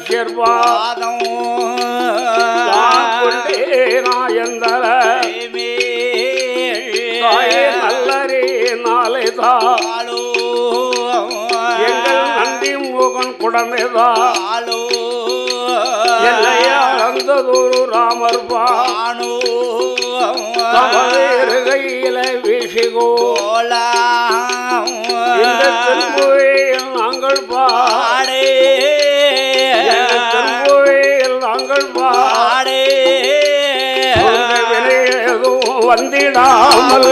சேர்ப்பாதம் கொண்டே நாயந்தர நல்லரே நாளை தாளோ எங்கள் நந்தி முகன் குடமைதாளோ எல்லையாளந்ததொரு ராமர் பானோ தமவேறு கையில வீசிகோலா இந்த திரும்புவையில் நாங்கள் பாடே திரும்புவையில் நாங்கள் பாடே வினையதும் வந்திடாமல்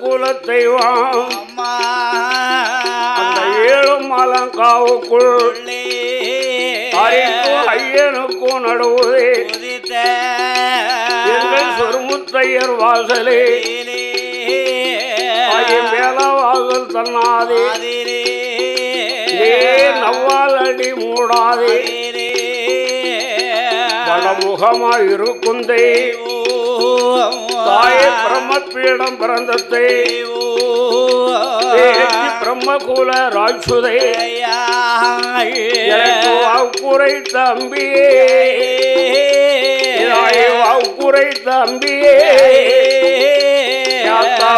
குலத்தெய்வம் அந்த 7 மலங்காவுக்குள் ஐயனுக்கும் நடுவுதே எங்கள் சொருமுத்தையர் வாசலே மேல வாசல் தன்னாதே நவ்வால் அடி மூடாதே பலமுகமாய் இருக்கும் தெய்வம் தாயே பிரம்மபீடம் பிறந்தத்தை பிரம்மகுல ராட்சுதை வாக்குரை தம்பியே வாக்குரை தம்பியே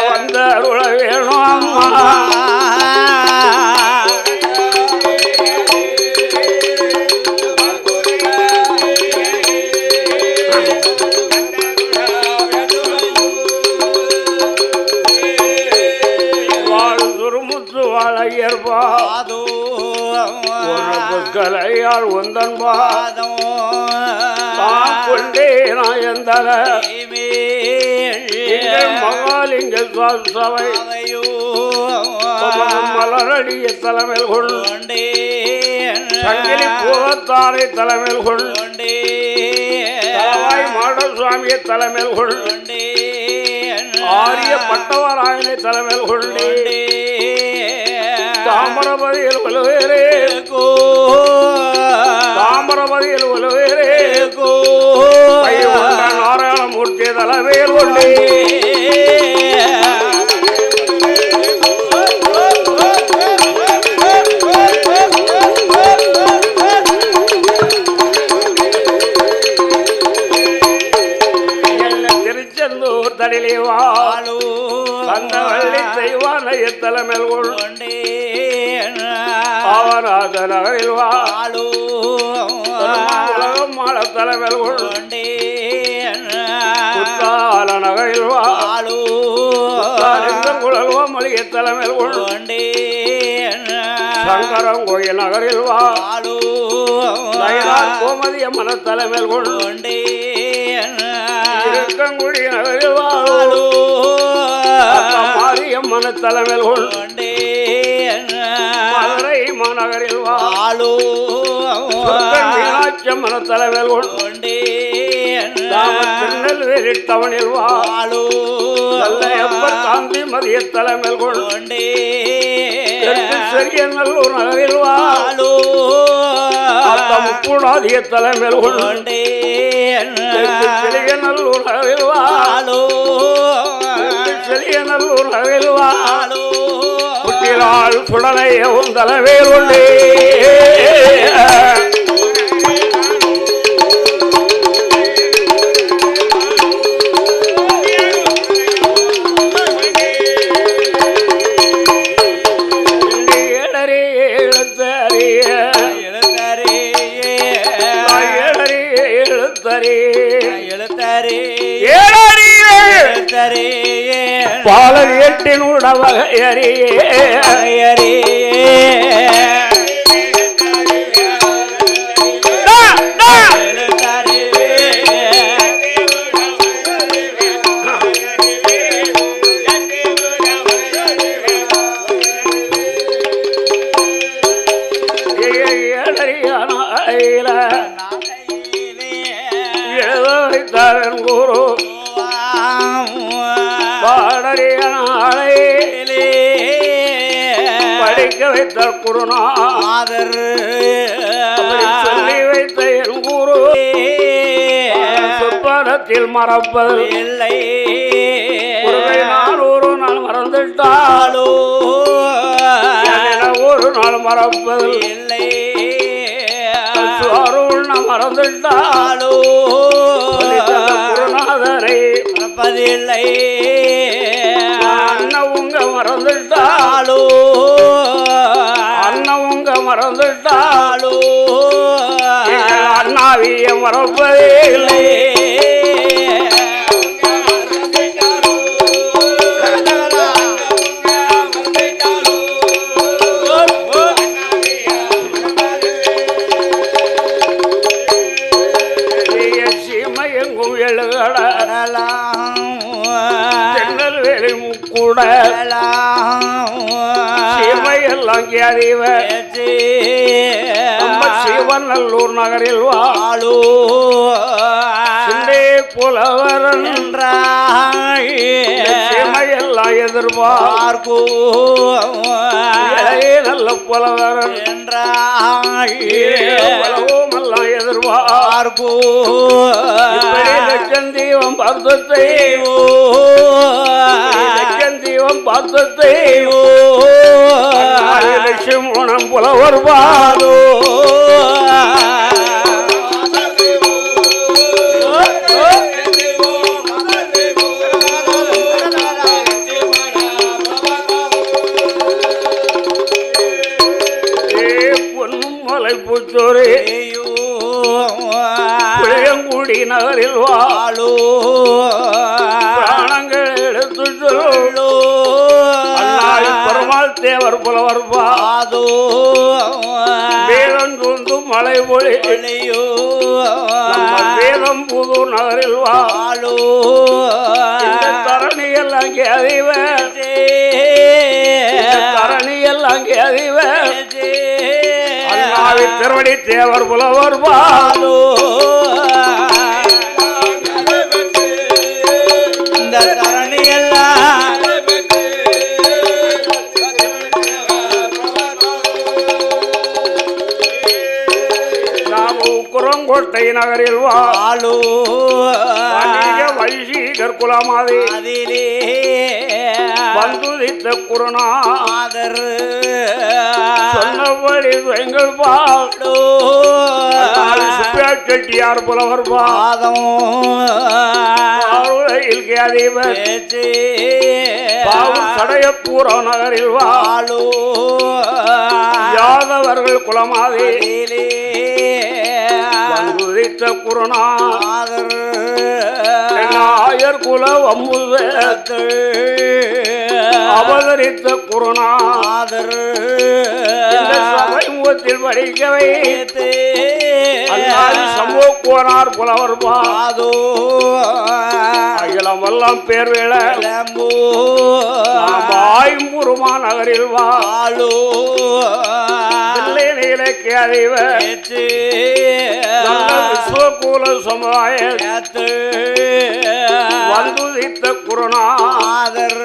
வந்த அருள வேணும் அம்மா கலையால் உந்தன் பாதம் கொண்டே நாயந்தர மகாலிங்க சபை மலரடிய தலைமையில் கொண்டே சங்கிலி பூவத்தாரை தலைமையில் கொண்டே தலவாய் மாடசுவாமியை தலைமையில் கொண்டே ஆரிய பட்டவராயனை தலைமையில் கொண்டே தாமரபதியில் உலவேரே தாமரபதியில் உலவேரே நாராயணமூர்த்தி தலைமையில் கொண்டே திருச்செந்தூர் தடிலே வாழோ அந்த வள்ளி தெய்வானைய தலைமையில் கொண்டே அவராத நகரில் வாழோ உலகம் மாட தலைமையில் கொண்டே குத்தால நகரில் வாழோ குழல்வா மளிகை தலைமையில் கொண்டே சங்கரம் கோயில் நகரில் வாழோ கோமதி அம்மன தலைமையில் கொண்டே இருக்கங்குடி நகரில் வாழோ மாரியம்மன தலைமையில் கொண்டே மதுரை மாநகரில் வாழோ மீனாட்சியம்மன தலைமையில் கொண்டே திருநெல்வேலி டவுனில் வாழோ நல்லையப்பர் காந்தி மதிய தலைமையில் கொண்டே சரியநல்லூர் நகரில் வாழோ முக்கூடாதிய தலைமையில் கொண்டே செலியநல்லூர் நகரில் வாழோ செலியநல்லூர் நகரில் வாழோ குட்டிலால் சுடலைய தலைமையில் கொண்டே பாலர் எட்டினூட வகையறியே குரு படிக்க வைத்த குருநாதர் சுப்பரத்தில் மறப்பது இல்லை குருவை நான் ஒரு நாள் மறந்துட்டாலோ ஒரு நாள் மறப்பது இல்லை அருள் மறந்துட்டாலோ குருநாதரை மறப்பதில்லை அண்ணன் உங்க மறந்துட்டாலோ அண்ணன் உங்க மறந்துட்டாலோ அண்ணாவிய மறப்பதே இல்லை கூட சீமையெல்லாம் அறிவ சிவநல்லூர் நகரில் வாழோ புலவரன் சீமையெல்லாம் எதிர்பார்க்கோ நல்ல புலவரன் என்றாலும் எதிர்பார்க்கோ லட்சந்தீவம் பார்த்தத்தை லட்சந்தீவம் பார்த்தத்தை லட்சம் உணம் புலவர் பாதோ புச்சோரே புளியங்குடி நகரில் வாழோ பிராணங்கள் எடுத்து சொல்லோ அண்ணாடி பெருமாள் தேவர் புலவர் பாதோ வேதம் சூழ்ந்து மலை பொழியோ வேதம் புதூர் நகரில் வாழோ தரணியல் அங்கே அறிவ தரணியல் அங்கே அறிவ திருவடி தேவர் புலவர் பாலோ இந்த தரணியெல்லாம் நாம் குரங்கோட்டை நகரில் வாழோ வைசீகர் குலமாதி அதிலே வந்துதித்த குருநாதர் சொன்னபடி எங்கள் பாடோ செட்டியார் புலவர் பாதம் அதிபர் சடையப்பூர நகரில் வாழோ யாதவர்கள் குலமாதிலே வந்துதித்த குருநாதர் ஆயர் குல வம்புவேத்து அவதரித்த குருநாதர் சபை முகத்தில் படிக்க வைத்து சமூக கோனார் புலவர் பாதோ அகிலமெல்லாம் பேர் வேள ஆயும்புருமா நகரில் வாழோ இலக்கிய அறிவ விஸ்வகூல சமுதாயத்து வந்துதித்த குருநாதர்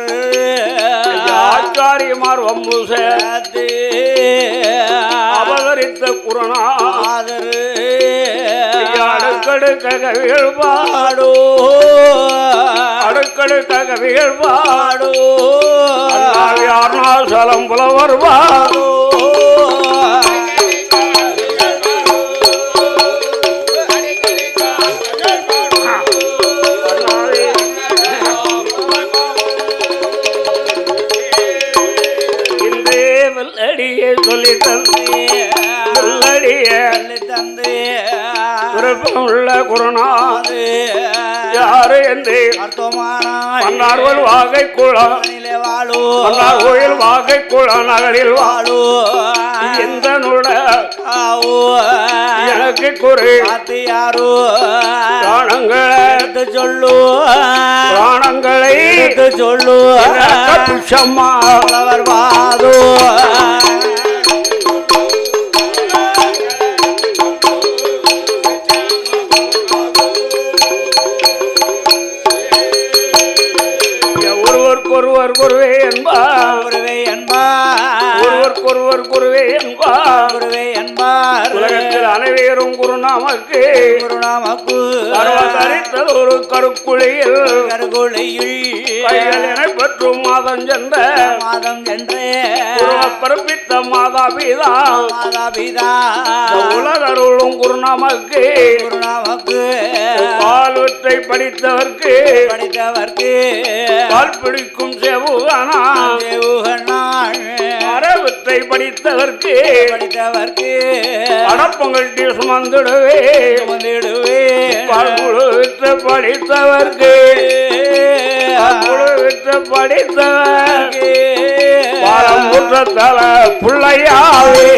ஆச்சாரியமார் வம்பு சேர்த்து அவதரித்த குருநாதர் அடுக்கடுக்க கவிகள் பாடோ அடுக்கடுக்க கவிகள் பாடோ அருணாசலம் புலவர் பாடோ சொல்லி தந்தே உள்ள குருநாது யாரு என்று மன்னார்வல் வாகை குளம் மன்னார் கோயில் வாகை குளம் நகரில் வாழோ எந்த நுட எனக்கு குறை யாரோ பிராணங்களை சொல்லு பிராணங்களை சொல்லு புஷம்மா வாதோ ஒருவர் குருவே என்பார் ஒருவர் குருவே என்பார் உலகத்தில் நீங்கள் அனைவரும் குருநாமக்கு தரித்தது ஒரு கருக்குழியில் கைகளினை பெற்றும் மாதம் சென்ற பிறப்பித்த மாதாபிதா உலகருளும் குருநாமக்கு பால்வற்றை படித்தவர்க்கு பால் பிடிக்கும் செவுகனா அறவற்றை படித்தவர்க்கு அடப்பங்கள் சுமந்திடுவே விற்று படித்தவர்க்கு விற்று படித்தவர்க்கு பாரம்புற்றத்தல பிள்ளையாவே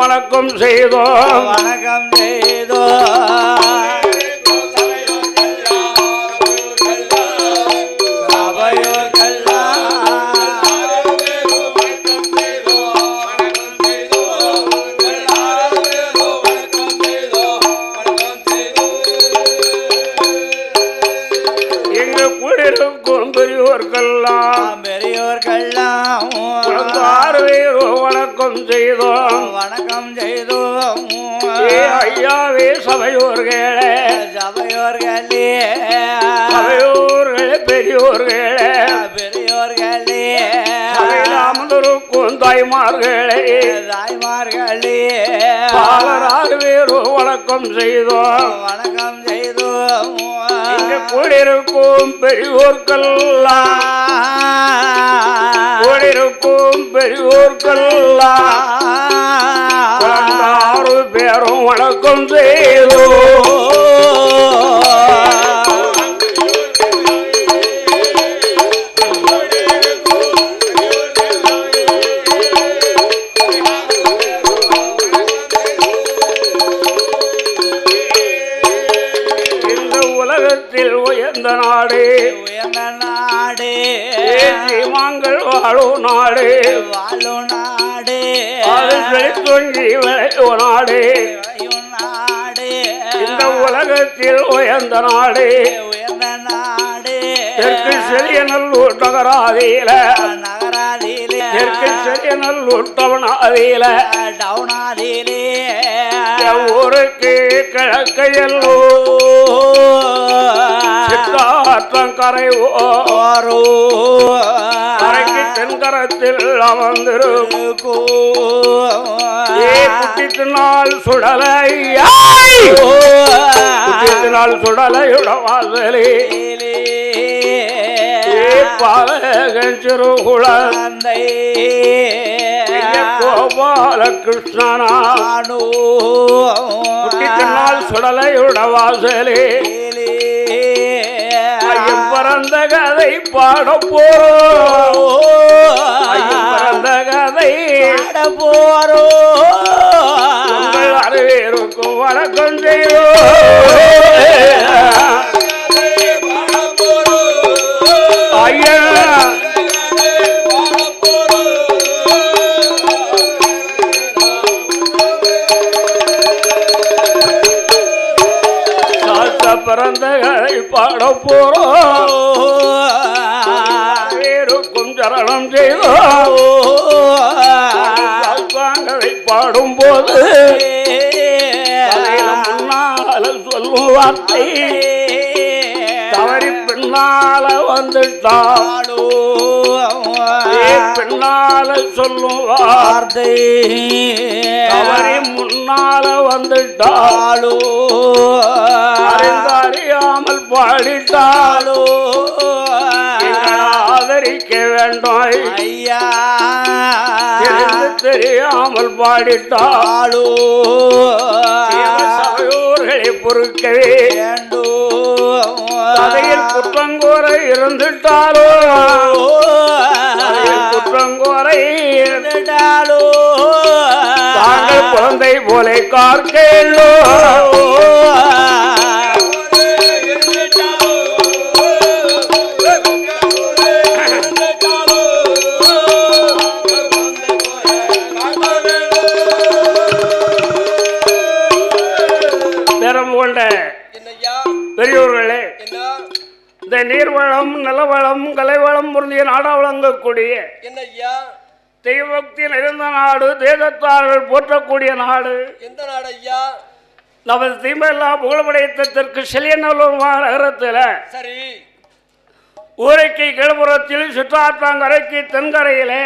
வணக்கம் செய்தோம் வணக்கம் செய்தோம் வணக்கம் செய்தோம் ஐயாவே சபையோர்களே சபையோர்களே பெரியோர்களே அமர்ந்திருக்கும் தாய்மார்களே பாலராகவேரோ வணக்கம் செய்தோம் கூடியிருக்கும் பெரியோர்கள்லாம் பேரும் வணக்கம் செய்தோ இந்த உலகத்தில் உயர்ந்த நாடு மாங்கள் வாழும் நாடு தொங்கி விளையும் நாடு இந்த உலகத்தில் உயர்ந்த நாடு தெற்கு செலியநல்லூர் நகராதியில தெற்கு செலியநல்லூர் டவுனாதியில ஊருக்கு கிழக்கையல்லோ சித்தாற்றம் கரைவோரோ கரைக்கு தென்கரத்தில் அமர்ந்திருக்கோ குட்டித்தினால் சுடலையா குட்டித்தினால் சுடலையுட வாசலே பாலகன் சிறு குழந்தை கோபால கிருஷ்ணனானோ குட்டித்தினால் சுடலையுட வாசலே பரந்த கதை பாட போறோ பரந்த கதை போறோ அனைவருக்கும் வணக்கம் செய்யோ ஐயா பிறந்த கதை பாட போறோம் வேறுக்கும் சரணம் செய்தோ கதை பாடும் போது முன்னால சொல்லும் வார்த்தை தவறி பின்னால வந்துட்டாளோ பின்னால சொல்லும் வார்த்தை தவறி முன்னால வந்துட்டாளோ அறியாமல் பாடிட்டாளோ ஆதரிக்க வேண்டும் ஐயா தெரியாமல் பாடிட்டாளோ சபையோர்களை பொறுக்கவே கதையில் குற்றங்கோரை இருந்துட்டாலோ குற்றங்கோரை இருந்துட்டாலோ தாங்கள் குழந்தை போல கார்கேளோ பெரியோர்களே, இந்த நீர்வளம், நிலவளம், கலைவளம் பொருந்திய நாடா வழங்கக்கூடிய தெய்வபக்தி நிறைந்த நாடு, தேசத்தார்கள் போற்றக்கூடிய நாடு எந்த நாடு ஐயா? நமது தீமெல்லாம் புகழ்படைத்த தெற்கு செலியநல்லூர் நகரத்தில் சரி ஊரைக்கு கிழப்புறத்தில் சுற்றாற்றங்கரைக்கு தென்கரையிலே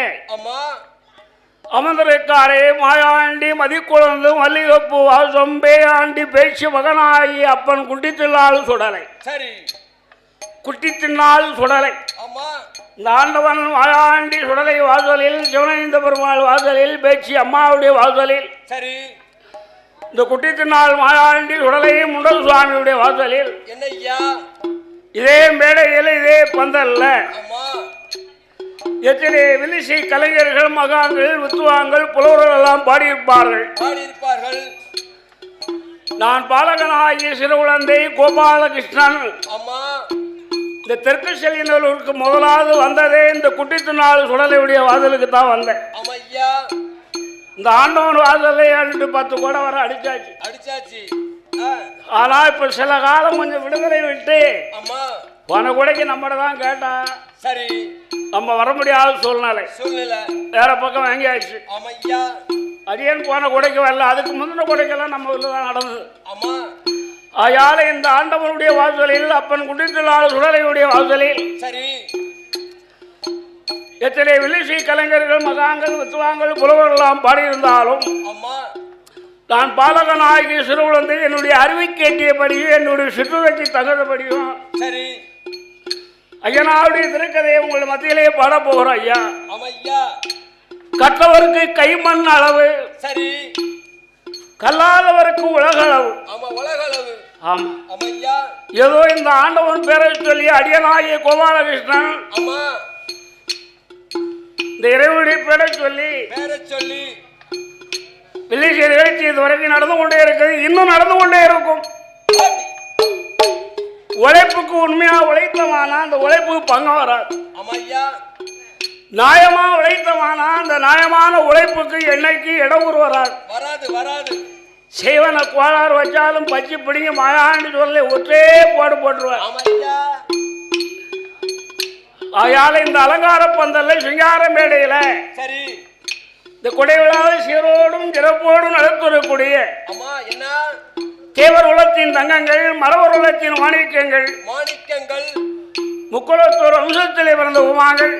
அமர்ந்திருக்காரே மாயாண்டி மதிக்குழந்து மல்லிகைப்பூ வாசம் பேயாண்டி பேச்சு மகனாகி அப்பன் குட்டித்தில்லால் சுடலை. சரி குட்டித்தின்னாள் சுடலை. இந்த ஆண்டவன் மாயாண்டி சுடலை வாசலில், சிவனேந்த பெருமாள் வாசலில், பேச்சு அம்மாவுடைய வாசலில், சரி இந்த குட்டித்தின்னாள் மாயாண்டி சுடலை முண்டல் சுவாமியுடைய வாசலில், என்னையா இதே மேடையில் இதே பந்தல்ல எத்தனை விலிசி கலைஞர்கள், மகான்கள், வித்துவாங்கள், புலவர்கள் எல்லாம் பாடியிருப்பார்கள். நான் பாலகனாகிய சிறு குழந்தை கோபாலகிருஷ்ணன் இந்த தெற்கு செலியநல்லூருக்கு முதலாவது வந்ததே இந்த குட்டித்தின்னாள் சுடலையுடைய வாசலுக்கு தான் வந்தேன். இந்த ஆண்டவன் வாசலை 10 கூட வர அடிச்சாச்சு. ஆனா இப்ப சில காலம் கொஞ்சம் விடுதலை விட்டு போன கூடைக்கு நம்மட தான் கேட்டா சரி நம்ம வர முடியாத சூழ்நிலை வேற பக்கம் வாங்கியாச்சு. அடியன் போன கூடைக்கு வரல, அதுக்கு முந்தின கூடைக்கெல்லாம் நம்ம தான் நடந்தது. ஆயால இந்த ஆண்டவனுடைய வாசலில், அப்பன் குட்டித்தில்லால் சுடலையுடைய வாசலில் சரி எத்தனை விலிசி கலைஞர்கள், மகான்கள், வித்துவாங்கள், புலவர்கள் எல்லாம் பாடியிருந்தாலும் நான் பாலகனாகி சிறு குழந்தை என்னுடைய அறிவைக்கு எட்டியபடியும் என்னுடைய சுற்றுரைக்கு தகுந்தபடியும் சரி ஐயனாவுடைய திருக்கதையை உங்கள் மத்தியிலேயே பாட போகிறோம். ஐயா கற்றவருக்கு கைமண் அளவு, சரி கல்லாதவருக்கு உலகளவு. ஆமா ஏதோ இந்த ஆண்டவன் பேரை சொல்லி அடியனாகிய கோபாலகிருஷ்ணன் இந்த இறைவனுடைய பேரை சொல்லி வில்லிசை நிகழ்ச்சி இதுவரைக்கும் நடந்து கொண்டே இருக்குது, இன்னும் நடந்து கொண்டே இருக்கும். உழைப்புக்கு உண்மையா உழைத்தமானா அந்த உழைப்புக்கு பங்கம் வராது. நியாயமா உழைத்தமானா அந்த நியாயமான உழைப்புக்கு என்னைக்கு இடஒரு வராது. செய்வன கோளாறு வச்சாலும் பச்சி பிடிங்க மாயாண்டி சொல்ல ஒற்றே போட்டுருவார். ஆகையால இந்த அலங்கார பந்தல்ல சிங்கார மேடையில இந்த கொடை விழாவை சீரோடும் சிறப்போடும் நடத்துறக்கூடிய தேவர் உலகத்தின் தங்கங்கள், மரவர் உலகத்தின் மாணிக்கங்கள், முக்குலத்தோர் வம்சத்திலே பிறந்த உமாங்கள்,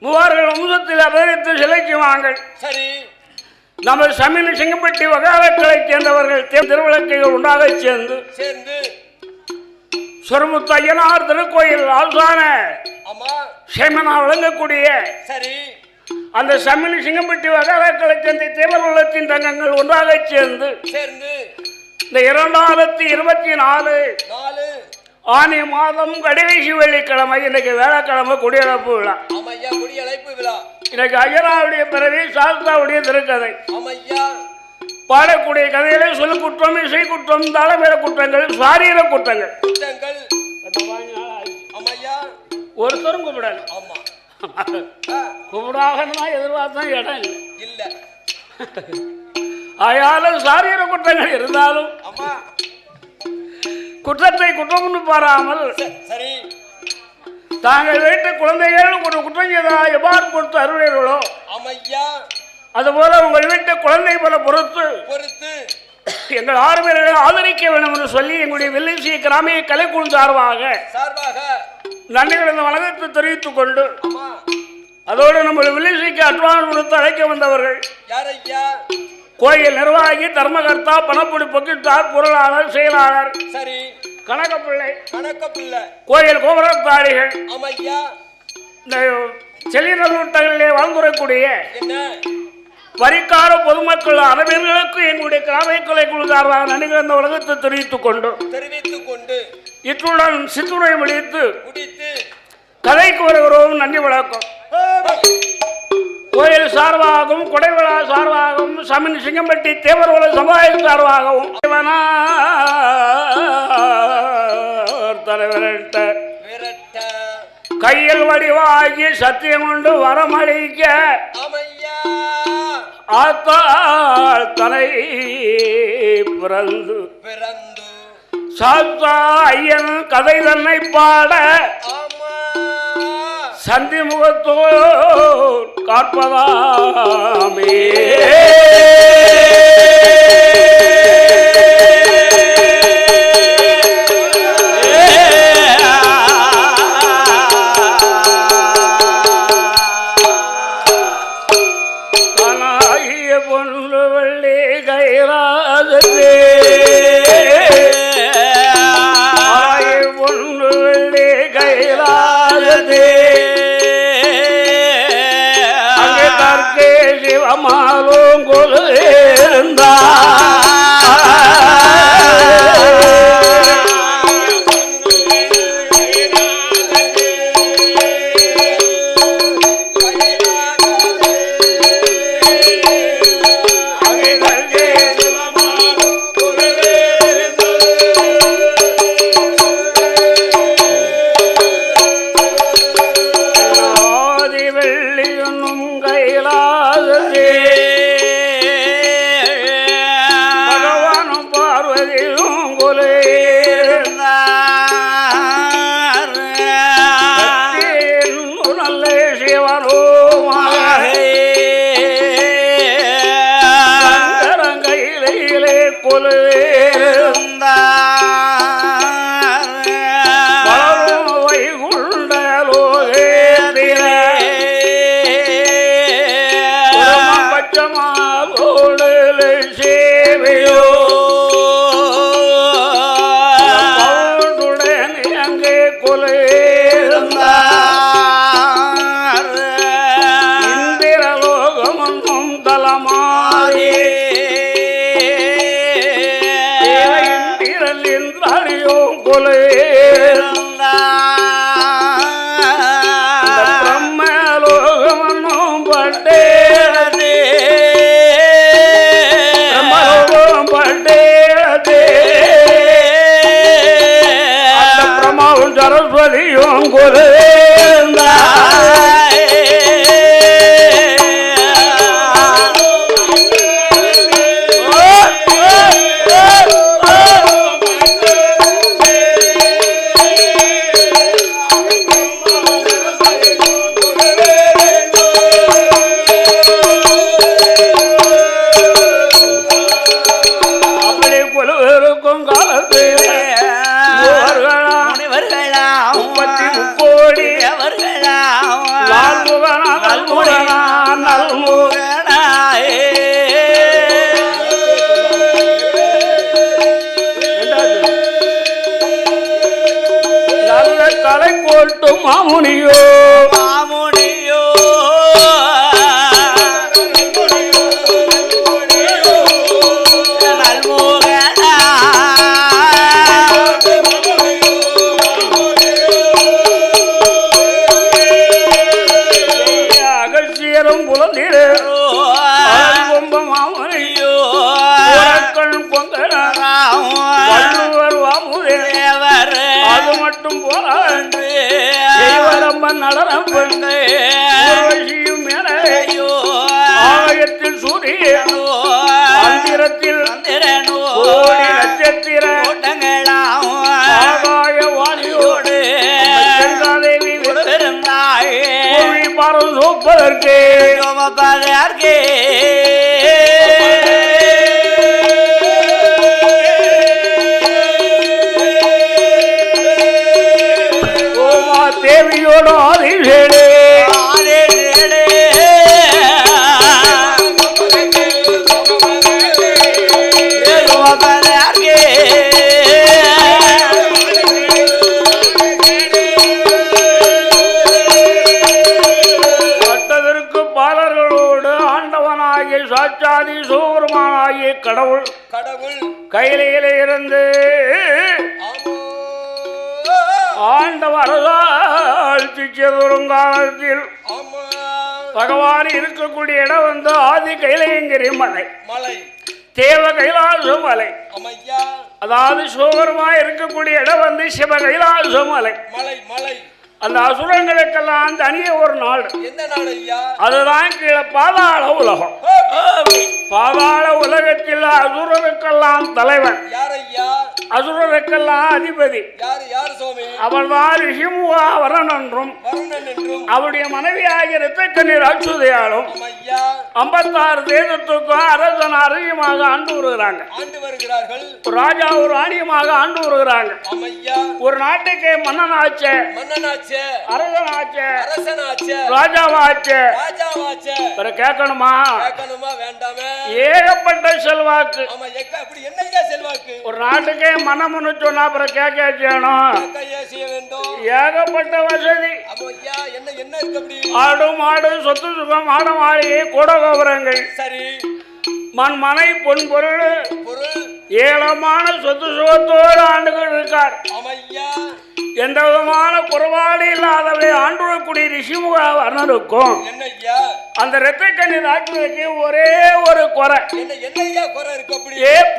மூவார்கள் வம்சத்தில் அவதரித்து சிலைக்குவாங்கள், நமது சமீன சிங்கப்பட்டி வகாலக்களை சேர்ந்தவர்கள் திருவிளக்கைகள் உண்டாக சேர்ந்து சொருமுத்து ஐயனார் திருக்கோயில் ஆசான சேமனா விளங்கக்கூடிய அந்த சமீன சிங்கப்பட்டி வகாலக்களை சேர்ந்த தேவர் உள்ளத்தின் தங்கங்கள் ஒன்றாக சேர்ந்து இந்த 2024 ஆனி மாதம் கடைசி வெள்ளிக்கிழமை, இன்னைக்கு வேலைக்கிழமை குடியரப்பு விழா. இன்னைக்கு ஐயனாவுடைய பிறவி, சாஸ்தாவுடைய திருக்கதை பாடக்கூடிய கதையிலே சொல்லு குற்றம், இசை குற்றம், தலைமையில குற்றங்கள், சாரீர குற்றங்கள். ஒருத்தரும் கூப்பிடல, கூப்பிடாகனா எதிர்பார்த்தா இடம் இல்லை. ஆயாலும் சாரீர குற்றங்கள் இருந்தாலும் குற்றத்தை குற்றம் பாராமல் தாங்கள் வீட்டு குழந்தைகள் ஒரு குற்றம் செய்தால் எவ்வாறு பொறுத்து அருளீர்களோ அதுபோல உங்கள் வீட்டு குழந்தை போல பொறுத்து எங்கள் 6 பேர்களை ஆதரிக்க வேண்டும் என்று சொல்லி எங்களுடைய வெள்ளிசி கிராமிய கலைக்குழு சார்பாக நன்றிகளின் வணக்கத்தை தெரிவித்துக் கொண்டு அதோடு நம்ம வெள்ளிசிக்கு அட்வான்ஸ் கொடுத்து அழைக்க வந்தவர்கள் கோயில் நிர்வாகி, தர்மகர்த்தா, பணப்பொடி பொக்கிட்டார், பொருளாளர், செயலாளர், கணக்கப்பிள்ளை, கோயில் கோபுரத்தாரிகள், இந்த செலிநல்லூட்டங்களிலே வாழ்ந்துறக்கூடிய வரிக்கார பொதுமக்கள் அனைவர்களுக்கு எங்களுடைய கிராமிய கலைக்குழு சார்பாக நன்றிகள் இந்த உலகத்தை தெரிவித்துக் கொண்டு இத்துடன் சித்துரை முடித்து கதைக்கு வருகிறோம். நன்றி வணக்கம். கோயில் சார்பாகவும், கொடைவிழா சார்பாகவும், சமீன் சிங்கம்பட்டி தேவர்வல சமுதாய சார்பாகவும் தலைவர்கிட்ட கையில் வடிவாகி சத்தியம் கொண்டு வரமளிக்க ஆத்தாள் தலை பிறந்து சாத்தா ஐயன் கதை தன்னை பாட சந்தி முகத்தோர் காப்பதாமே பொன்று வெள்ளி கைராஜே பொன்று வெள்ளி கைராஜே அங்கே தற்கே சிவமாலும் கொலு இருந்தா சரஸ்வதியும் குலேந்தா அப்படி குழுவிருக்கும் காலத்தில் தலை கோட்டும் மாமுனியோ மாமுனியோ அகசியரும் புலந்திரோ மாமுனியோ வள்ளுவர் வாமுதேவர் அது மட்டும் போராண்டு நடனம் பண்ணு மேலையோ ஆலயத்தில் சூரியனோ மந்திரத்தில் நட்சத்திர ஆகாய வாணியோடு தேவி மரம் சோப்பதற்கே தேவியோட ஆதிவேளே பட்டதற்கு பாலர்களோடு ஆண்டவனாகிய சாட்சாதி சூரமானாகிய கடவுள் கையிலே இருந்து ஆண்டவர்கள் திச்சதுருங்காலத்தில் பகவான் இருக்கக்கூடிய இடம் வந்து ஆதி கைலையங்கிரி மலை தேவ கைலாச மலை அதாவது சோகரமா இருக்கக்கூடிய இடம் வந்து சிவ கைலாச மலை அந்த அசுரங்களுக்கெல்லாம் தனியே ஒரு நாடு. என்ன நாடு ஐயா? அதுதான் கீழே பாதாள உலகம். பாதாள உலகத்தில் அசுரருக்கெல்லாம் தலைவன் யார் ஐயா? அசுரருக்கெல்லாம் அதிபதி யார்? யார் சுவாமி? அவள்தான் ரிஷிமுகா வரன் என்றும் அவருடைய மனைவியாகிய இரத்தக்கண்ணி ராட்சுதையாலும் 56 தேசத்துக்கும் அரசன் அரசியமாக ஆண்டு வருகிறாங்க. ராஜா ஒரு ராணியமாக ஆண்டு வருகிறாங்க. ஒரு நாட்டுக்கு மன்னனாச்சே, அரசனாச்சே, ராஜாவாச்சே. கேட்கணுமா? ஏகப்பட்ட செல்வாக்கு. ஒரு நாட்டுக்கே மன்னம்னு சொன்னா அப்புறம் கேட்க செய்யணும். ஏகப்பட்ட வசதி. ஆடு மாடு சொத்து சுகம் மாட மாளிகை கூட கோபுரங்கள் மனை பொன் பொருள் ஏலமான சொத்து சுகத்தோடு ஆண்டுகள் இருக்கார். எந்த விதமான குறைபாடு இல்லாதவரை ஆண்டுக்கூடிய ரிஷிமுக வர்ணருக்கும் அந்த இரத்தக்கண்ணி நாட்டுக்கு ஒரே ஒரு குறை.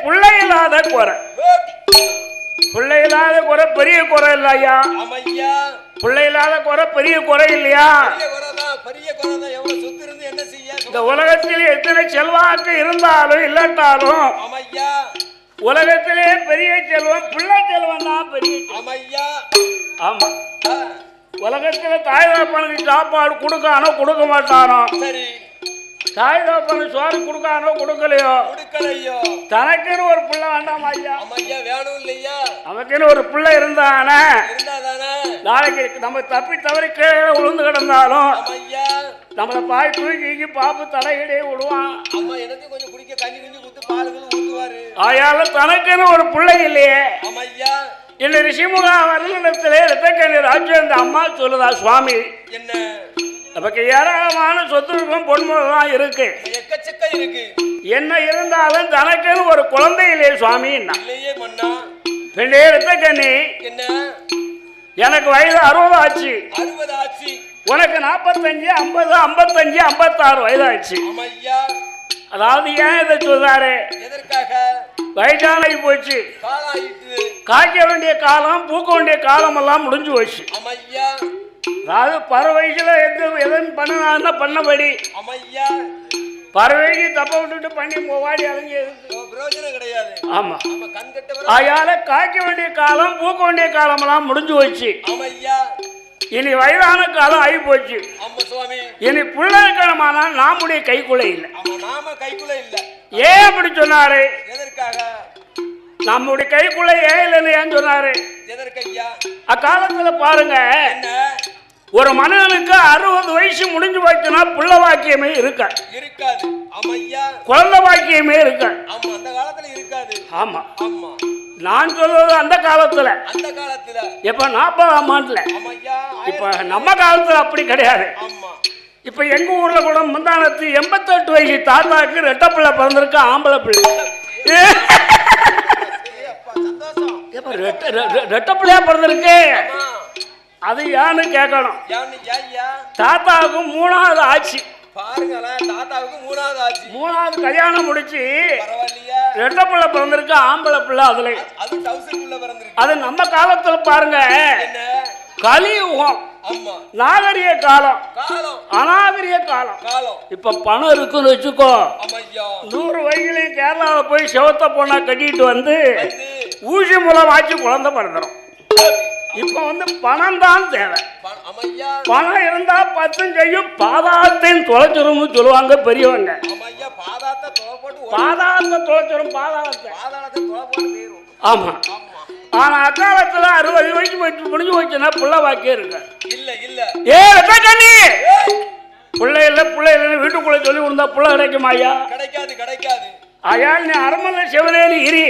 பிள்ளை இல்லாத குறை. பிள்ளை இல்லாத குறை பெரிய குறை இல்ல ஐயா. பிள்ளை இல்லாத குறை பெரிய குறை இல்லையா? இந்த உலகத்தில் எத்தனை செல்வாக்கு இருந்தாலும் இல்லாட்டாலும் உலகத்திலே பெரிய செல்வம் பிள்ளை செல்வம் தான் பெரிய. ஆமா, உலகத்துல தாய் தகப்பனுக்கு சாப்பாடு கொடுக்கானோ கொடுக்க மாட்டானோ, தாய் தகப்பனுக்கு சோறு கொடுக்கானோ கொடுக்கலையோ, தனக்குன்னு ஒரு பிள்ளை வேண்டாமா ஐயா? வேணும் இல்லையா? நமக்குன்னு ஒரு பிள்ளை இருந்தானே நாளைக்கு நம்ம தப்பி தவறி கீழே விழுந்து கிடந்தாலும் நம்மளை பாய் தூக்கி பாப்பு தலையிடே விடுவான். ஆயால தனக்குன்னு ஒரு பிள்ளை இல்லையே. இல்ல ரிஷிமுகா வருடத்திலே இரத்தக்கண்ணி ராஜ்யம் இந்த அம்மா சொல்லுதா சுவாமி, என்ன நமக்கு ஏராளமான சொத்து பொன்முகம் இருக்கு, என்ன இருந்தாலும் தனக்குன்னு ஒரு குழந்தை இல்லையே சுவாமி. பெண்ணே இரத்தக்கண்ணி, எனக்கு வயது 60 ஆச்சு, உனக்கு 45, 50, 55, 56 வயதாச்சு. அதாவது ஏன் இதை சொல்றாரு? வயசானி போச்சு, காய்க்க வேண்டிய காலம் பூக்க வேண்டிய காலம் எல்லாம் முடிஞ்சு போச்சு. அதாவது பரு வயசுல எதுவும் பண்ண பண்ணபடி பறவைக்கு தப்ப விட்டுட்டு பண்ணி வாடி அலைஞ்சி கிடையாது. ஆமா, அதனால காய்க்க வேண்டிய காலம் பூக்க வேண்டிய காலம் எல்லாம் முடிஞ்சு போச்சு. இனி வயதான காலம் ஆகி போச்சு. இனி புள்ள இருக்கணுமானா நாமுடைய கைக்குள்ள இல்லை. ஏன் அப்படி சொன்னாரு? நம்முடைய கைக்குள்ள ஏன் இல்லைன்னு ஏன் சொன்னாரு? அக்காலத்துல பாருங்க, ஒரு மனிதனுக்கு 60 வயசு முடிஞ்சு போச்சுன்னா புள்ள வாக்கியமே இருக்காது, குழந்தை வாக்கியமே இருக்காது. ஆமா, நான் சொல்றது அந்த காலத்துல. இப்ப 40ஆம் ஆண்டுல, இப்ப நம்ம காலத்துல அப்படி கிடையாது. இப்ப எங்க ஊர்ல கூட முந்தானத்து 88 வயசு தாத்தாக்கு ரெட்ட பிள்ளை பிறந்திருக்கு, ஆம்பளை பிள்ளை. ரெட்ட பிள்ளையா பிறந்திருக்கு. அது ஏன்னு கேட்கணும். தாத்தாவுக்கு 3வது ஆச்சு. மூணாவது கல்யாணம் முடிச்சு ரெட்ட பிள்ளை பிறந்திருக்கு, ஆம்பளை பிள்ளை. அதுல அது நம்ம காலத்துல பாருங்க, கலியுகம், நாகரிக காலம், அநாகரிக காலம். இப்ப பணம் இருக்குன்னு வச்சுக்கோ, 100 வயசுலயும் கேரளாவில் போய் செவத்த போனா கட்டிட்டு வந்து ஊசி மூலம் ஆச்சு குழந்தை பிறந்துடும். இப்ப பணம் தான் தேவை. பணம் இருந்தா 10 செய்யும், பாதாளத்தையும் தொலைச்சிரும் சொல்லுவாங்க பெரியவங்க. பாதாளத்தை தொலைச்சிரும், பாதாளத்தை. ஆமா, ஆனா அக்காலத்துல 60 வயசு முடிஞ்சு போச்சுன்னா புள்ள வாக்கியம் இருக்கு. பிள்ளை இல்ல பிள்ளை இல்ல வீட்டுக்குள்ள சொல்லி கொடுத்தா புள்ள கிடைக்குமா ஐயா? கிடைக்காது. ஐயா நீ அரமனை சிவனேனி இரு,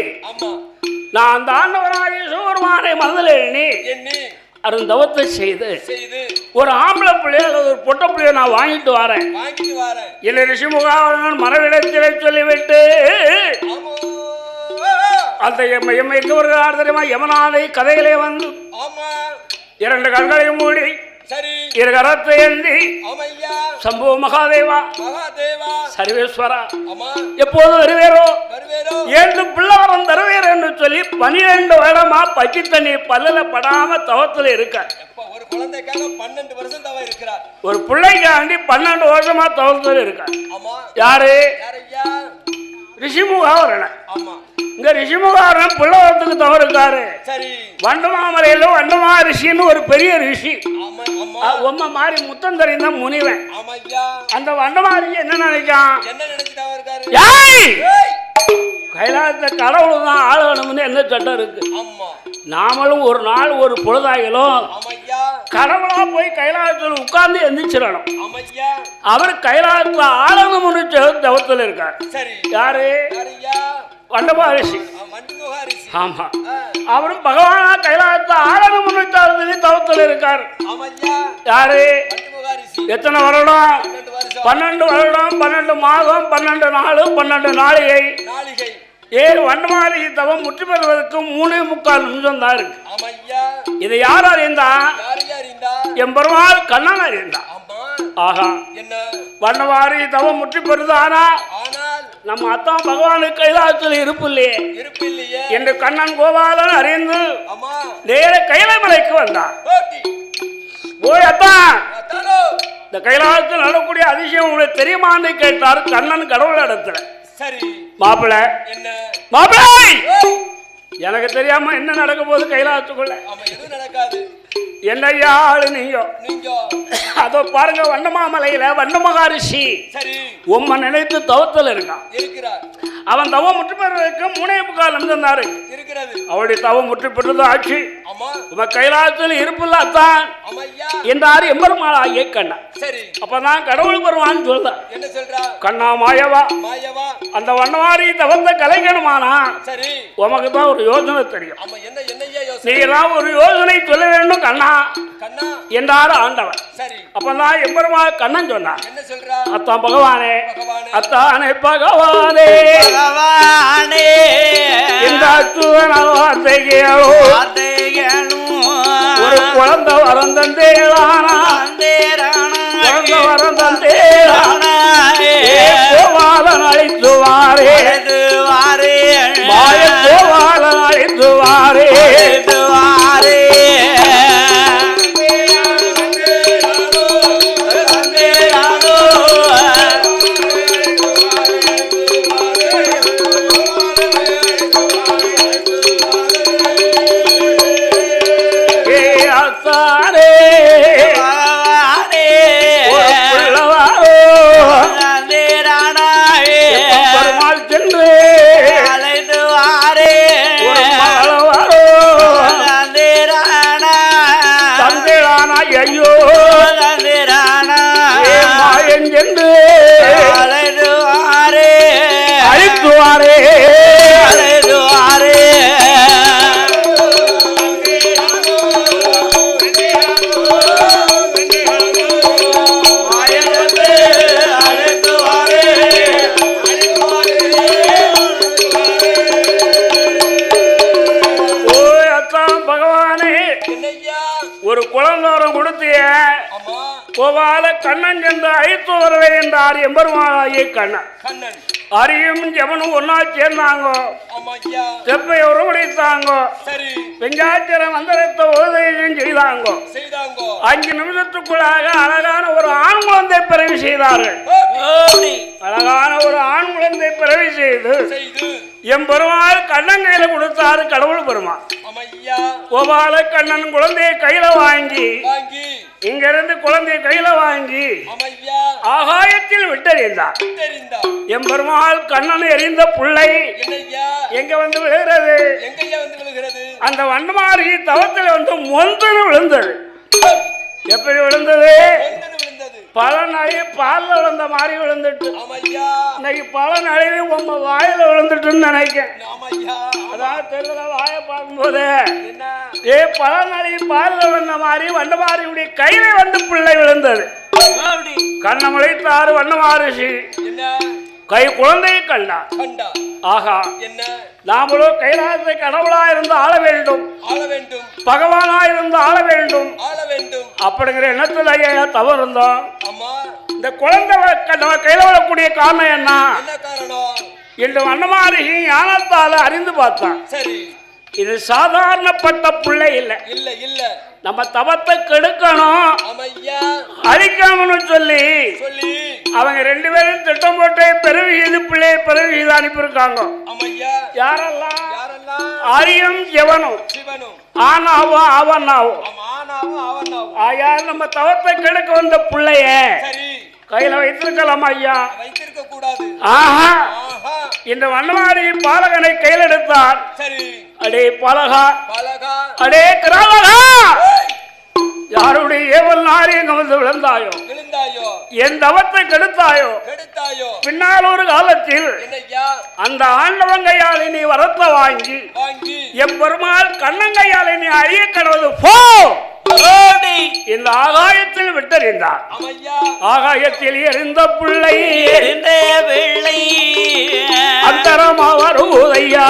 நான் அந்த ஆண்டவராகிய சிவபெருமானை மனதில் எண்ணி அருந்தவத்தை செய்து ஒரு ஆம்பளை பிள்ளைய அல்லது ஒரு பொட்ட பிள்ளைய நான் வாங்கிட்டு வரேன். இல்லை ரிஷிமுகாவன் மரவிடத்திலே சொல்லிவிட்டு அந்த எம்மை எங்க வருகிறார் தெரியுமா? யமனாதை கதையிலே வந்து 2 கண்களையும் மூடி இரு கரத்தை ஏந்தி சம்பு மகாதேவா சர்வேஸ்வரா எப்போது வருவேரோ என்று பிள்ளவரம் தருவேர் என்று சொல்லி 12 வருடமா பச்சை தண்ணி பல்லுல படாம தவத்துல இருக்க. குழந்தைக்காக 12 வருஷம் தவ இருக்கிறார். ஒரு பிள்ளைக்காண்டி 12 வருஷமா தவத்தில் இருக்கார். ஆமா. யாரு? யாரையா? ரிஷிமுகாவரன். ஆமா. இங்க ரிஷிமுகாவரன் பிள்ளைவரத்துக்கு தவறு இருக்காரு. சரி. வண்டமாமலையில வண்டமா ரிஷின்னு ஒரு பெரிய ரிஷி. ஆமா ஆமா. உம்ம மாதிரி முத்தம் தெரிந்த முனிவன். ஆமா ஐயா. அந்த வண்டமா ரிஷி என்ன நினைக்கான்? என்ன நினைச்சிட்டாவ இருக்காரு? ஏய்! கைலாசத்தை கடவுள் தான் ஆளணும்னு என்ன சட்டம் இருக்கு? ஆமா. நாமளும் ஒரு நாள் ஒரு பொழுதாயிலும் ஆமையா கடவுளா போய் கைலாசத்தில் உட்கார்ந்து எந்திரிச்சிடணும். ஆமையா. அவர் கைலாசத்துல ஆளணும்னு தவத்தில் இருக்கார். சரி. யாரு? வண்டமா ரிஷி. ஆமா. அவரும் பகவானா கைலாசத்தை ஆளணும்னு தவத்தில் இருக்கார். யாரு? எத்தனை வருடம்? 12 வருடம், 12 மாதம், 12 நாள், 12 நாளிகை. வண்டமாரி தவம் முற்று பெறுவதற்கு 3.25 நிமிஷம் தான் இருக்கு. இதை யார் அறிந்தா? என் பெருமாள் கண்ணன் அறிந்தா. ஆகா, வண்டமாரி தவம் முற்று பெறுது. ஆனால் நம்ம அத்தான் பகவானுக்கு கைலாசத்தில் இருப்பு இல்லையே என்று கண்ணன் கோபாலன் அறிந்து நேர கைலாமலைக்கு வந்தான். ஓய் அத்தான், இந்த கைலாசத்தில் நடக்கூடிய அதிசயம் உங்களுக்கு தெரியுமான்னு கேட்டார் கண்ணன் கடவுள் இடத்துல. மாப்பிள்ள, மாப்பிள்ளை, எனக்கு தெரியாம என்ன நடக்க போது கைலாசத்துக்குள்ள? என்னையா ஆளு நீங்க? அதோ பாருங்க, வண்டமாமலையில வண்டமகாரிஷி உம்ம நினைத்து தவத்தில் இருக்கான். அவன் தவம் முற்று பெறுவதற்கு 3.25 நிமிஷம் தான் இருக்கு. அவருடைய தவம் முற்று பெற்றது ஆட்சி. உம கைலாசத்தில் இருப்பில்ல அத்தான் என்றாரு எம்பெருமாளாகிய கண்ணா. அப்பதான் கடவுள் பெறுவான்னு சொல்ற. கண்ணா மாயவா, அந்த வண்டமாரி தவத்தை கலைக்கணுமானா உமக்கு தான் ஒரு யோசனை தெரியும். நீதான் ஒரு யோசனை சொல்ல வேண்டும் கண்ணா என்றாரு ஆண்டவன். அப்பதான் எம்பெருமாள் கண்ணன் சொன்னான். அத்தான் பகவானே, அத்தானே பகவானே, இந்த வார்த்தை ஒரு குழந்தை வரம் தந்தேரானா, குழந்தை வரம் தந்தேரானா, கோபாலன் அழைத்துவாரே, மாய கோபாலன் அழைத்துவாரே. ஒரு குழந்தோரம் கொடுத்திய கோபால கண்ணன் சென்று அழைத்து வரவே என்றார் எம்பெருமானாகிய கண்ணன். அரியும் ஜெபனும் ஒன்னா சேர்ந்தாங்க, செப்பை உருவடித்தாங்க, பெஞ்சாச்சர மந்திரத்தை உதவியும் செய்தாங்க. 5 நிமிஷத்துக்குள்ளாக அழகான ஒரு ஆண் குழந்தை பிறவி செய்தார்கள். அழகான ஒரு ஆண் குழந்தை பிறவி செய்து எம்பெருமாள் கண்ணன் கையில கொடுத்தாரு கடவுள் பெருமாள். கோபால கண்ணன் குழந்தையை கையில வாங்கி இங்க இருந்து குழந்தையை கையில வாங்கி ஆகாயத்தில் விட்டறிந்தார். எம்பெருமாள் கண்ணன் எறிந்த புள்ளை எங்க வந்து விழுகிறது? அந்த வண்டமாரி தவத்தில் வந்து மொந்தது விழுந்தது. எப்படி விழுந்தது? பல நழி பால்ல விழுந்த மாதிரி விழுந்துட்டு, இன்னைக்கு பல நழிவு உங்க வாயில விழுந்துட்டுன்னு நினைக்கிறேன். அதான் தெரியல, வாய பார்க்கும்போது பல நழி பால்ல விழுந்த மாதிரி வண்டமாரியுடைய கையில வந்து பிள்ளை விழுந்தது. கண்ண முளைத்தாரு வண்டமாரிஷி, கை குழந்தையை கண்டா. ஆகா, நாமளோ கைலாசத்தை கடவுளா இருந்து ஆள வேண்டும், பகவானா இருந்து ஆள வேண்டும் அப்படிங்கிற எண்ணத்துல ஐயா தவறு இருந்தோம். இந்த குழந்தை கையில வரக்கூடிய காரணம் என்ன என்று வண்டமாரிஷி ஞானத்தால அறிந்து பார்த்தான். இது சாதாரணப்பட்ட பிள்ளை இல்ல இல்ல இல்ல நம்ம தவத்தை கெடுக்கணும் ஆமையா அழிக்காமனு சொல்லி சொல்லி அவங்க ரெண்டு பேரும் திட்டம் போட்டு பெருவியது பிள்ளையை பெருவியது அனுப்பியிருக்காங்க ஆமையா யாரெல்லாம் யாரெல்லாம் ஆரியம் எவனும் சிவனும் ஆனாவும் அவனாவும் ஆனாவும் அவனாவும் ஆயா நம்ம தவத்தை கெடுக்க வந்த பிள்ளைய சரி கையில வைத்திருக்கலாம் ஐயா வைத்திருக்க கூடாது ஆஹா ஆஹா இந்த வண்ணமாரி பாலகனை கையில் எடுத்தார் சரி அடே பாலகா பலகா அடே கிராமகா யாருடைய ஏவல் நாரி எங்க வந்து விழுந்தாயோ விழுந்தாயோ என் தவத்தை கெடுத்தாயோ கெடுத்தாயோ பின்னால் ஒரு காலத்தில் என்னையா அந்த ஆண்டவங்கையால் நீ வரத்தை வாங்கி வாங்கி என் பெருமாள் கண்ணங்கையால் நீ அழிய கடவுள் போ இந்த ஆகாயத்தில் விட்டறிந்தார் ஆமையா ஆகாயத்தில் எரிந்த பிள்ளை எரிந்த பிள்ளை அந்தரமா வருவதையா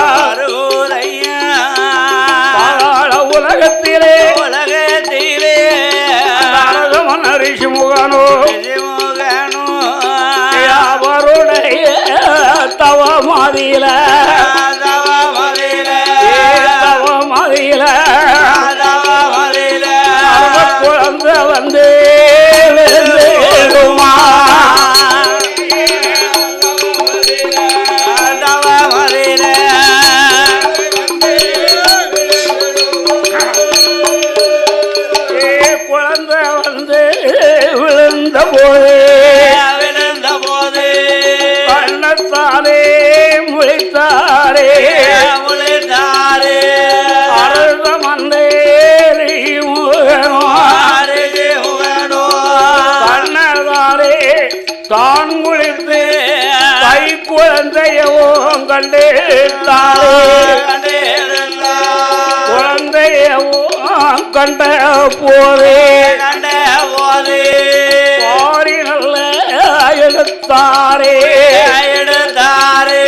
பாதாள உலகத்திலே உலகத்திலே அரசமன் ரிஷி முகனோ முகனோ அவருடைய தவமதியில தவமதியில குழந்தை வந்து விழுந்துடுமா குழந்தை வந்து விழுந்த போது கண்ணத்தாலே முழித்தாரே அழுத மந்தேரி முகனோ கண்ணதாலே தான் முழித்து கை குழந்தையவோ கண்டேத்தாரே குழந்தையவோ கண்ட போதே பாரி நல்ல எடுத்தாரே எடுத்தாரே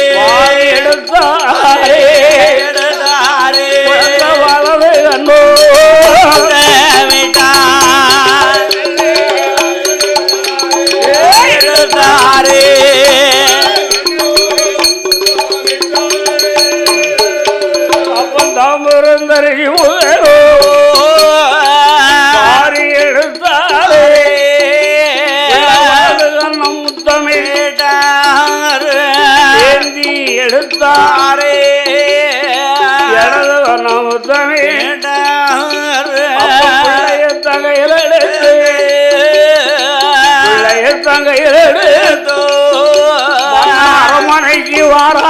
குழந்தை வளரு கண்டோ அப்பந்தாம் இருந்தறியும் பாரி எடுத்தாரே முத்தமே ஏந்தி எடுத்தாரே இடது முத்தமே பிள்ளைய தங்கையில் எடுத்து பிள்ளைய தங்கையில் எடுத்து அரமனைக்கு வாரா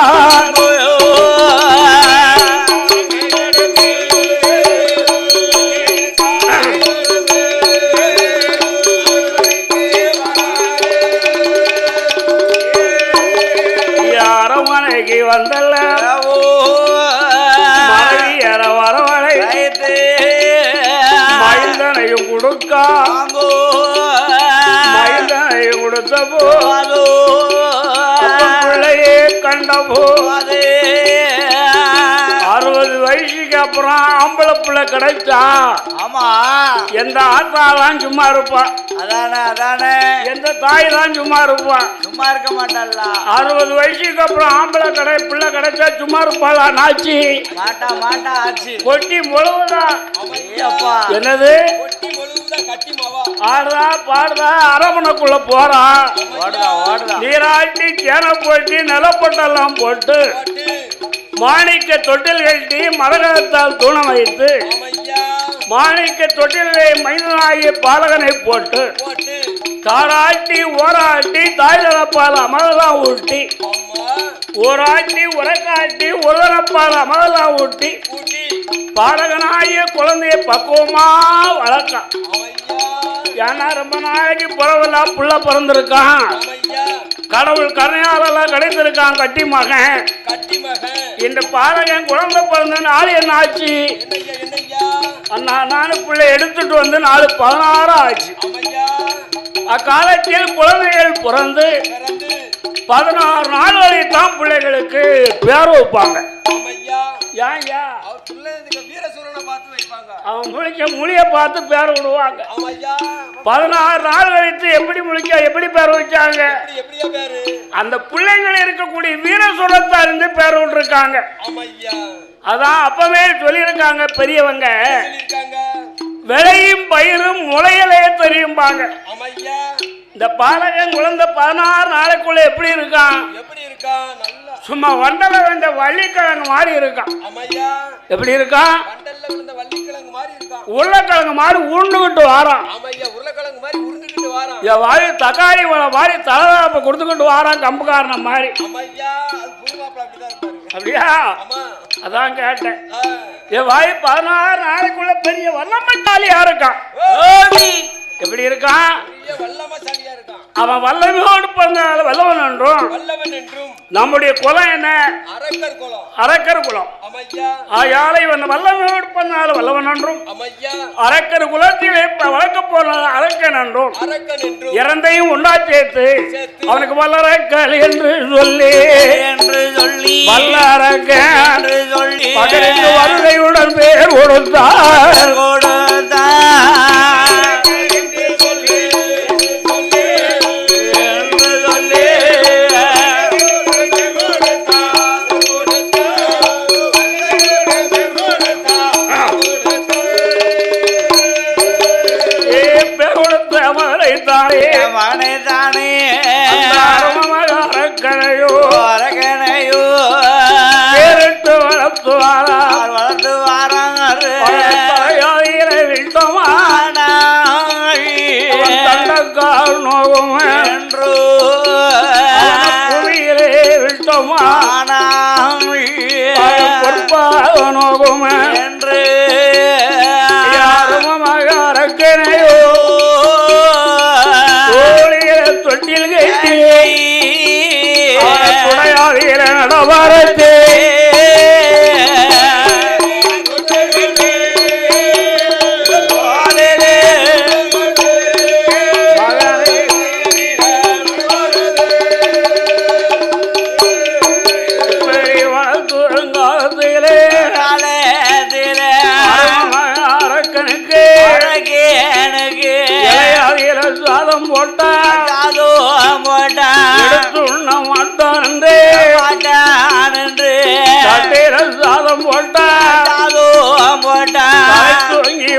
அரமனைக்கு வந்தல்ல மனைவியர வரவழை மைந்தனையும் கொடுக்கா மைந்தனையும் கொடுத்த போ பிள்ளையே கண்ட போ 60 வயசுக்கு அப்புறம் ஆம்பளை பிள்ளை கிடைச்சா ஆமா எந்த ஆத்தாலாம் சும்மா இருப்பா அதானே எந்த தாய் தான் சும்மா இருப்பா சும்மா இருக்க மாட்டல்ல 60 வயசுக்கு அப்புறம் ஆம்பளை பிள்ளை கிடைச்சா சும்மா இருப்பாளா நாச்சி மாட்டா ஆச்சு கொட்டி முழுவதா அப்பா என்னது கொட்டி முழுவதா கட்டி மாவா ஆடுறா பாடுறா அரமனைக்குள்ள போறா ஓடுதா நீராட்டி சேனை போட்டு நிலப்பட்டெல்லாம் போட்டு மாணிக்க தொட்டில் கட்டி மரகத்தால் தூணம் வைத்து ஆமையா மாணிக்க தொட்டிலே மைந்தனாகிய பாலகனை போட்டு தாராட்டி ஓராட்டி தாய்தரப்பால் அமதெல்லாம் ஊட்டி ஓராட்டி உரக்காட்டி உரதரப்பால் அமதெல்லாம் ஊட்டி பாலகனாகிய குழந்தைய பக்குவமா வளர்க்கான். ஏன்னா ரொம்ப நாளைக்கு புறவெல்லாம் புள்ள பிறந்திருக்கான், கடவுள் கருணையாலெல்லாம் கிடைத்திருக்கான் கட்டி மகன். இந்த பாலகன் குழந்தை பிறந்த நாள் என்ன ஆச்சு அண்ணா? நானும் பிள்ளை எடுத்துட்டு வந்து நாலு 16 ஆச்சு. அக்காலத்தில் குழந்தைகள் பிறந்து 16 நாள் வரைக்கும் பிள்ளைகளுக்கு பேர் வைப்பாங்க. அவன் முழிக்க மொழிய பார்த்து பேர் விடுவாங்க. 16 நாள் கழித்து எப்படி முழிக்க எப்படி பேர் வச்சாங்க? அந்த பிள்ளைகள் இருக்கக்கூடிய வீர சுரத்தா இருந்து பேர் விட்டுருக்காங்க. அதான் அப்பவே சொல்லியிருக்காங்க பெரியவங்க, சொல்லிருக்காங்க. விளையும் பயிரும் முளையலே தெரியும்பாங்க. ஆமையா, இந்த பாலகன் குழந்தை 16 நாளைக்குள்ள எப்படி இருக்கான்? எப்படி இருக்கா? நல்லா சும்மா வண்டல வந்த வள்ளிக்கிழங்கு மாதிரி இருக்கான். ஆமையா, எப்படி இருக்கான்? மண்டல்ல விழுந்த வள்ளிக்கிழங்கு மாதிரி இருக்கா. உருளைக்கிழங்கு மாதிரி உருண்டுகிட்டு வாரான். ஆமையா, உருளைக்கிழங்கு மாதிரி உருண்டுகிட்டு வாரான். என் வாரி தக்காளி பழம் மாதிரி தலைதாப்ப கொடுத்துக்கிட்டு வாரான், கம்புக்காரன மாதிரி. ஆமையா, அது புது மாப்பிள்ள அப்படிதான் இருப்பாரு. அப்படியா? ஆமா, அதான் கேட்டேன். ஆ. என் வாய் 16 நாளைக்குள்ள பெரிய வல்லமட்டாலியா இருக்கான். எப்படி இருக்கான்? பெரிய வல்லமசாலியா இருக்கான். அவன் வல்லமையோடு பிறந்தால வல்லவன் என்றும், வல்லவன் என்றும் நம்முடைய குலம் என்ன? அரக்கர் குலம். அரக்கர் குலம். ஆமையா, ஆயாலை இவன் வல்லமையோடு பிறந்தால வல்லவன் என்றும், ஆமையா, அரக்கர் குலத்திலே வளர்க்க போன அரக்கன் என்றும், அரக்கன் என்றும் இறந்தையும் ஒன்னா சேர்த்து அவனுக்கு வல்லரக்கல் என்று சொல்லி வல்லரக்கன் என்று சொல்லி பகலுக்கு வருகையுடன் பேர் கொடுத்தார்.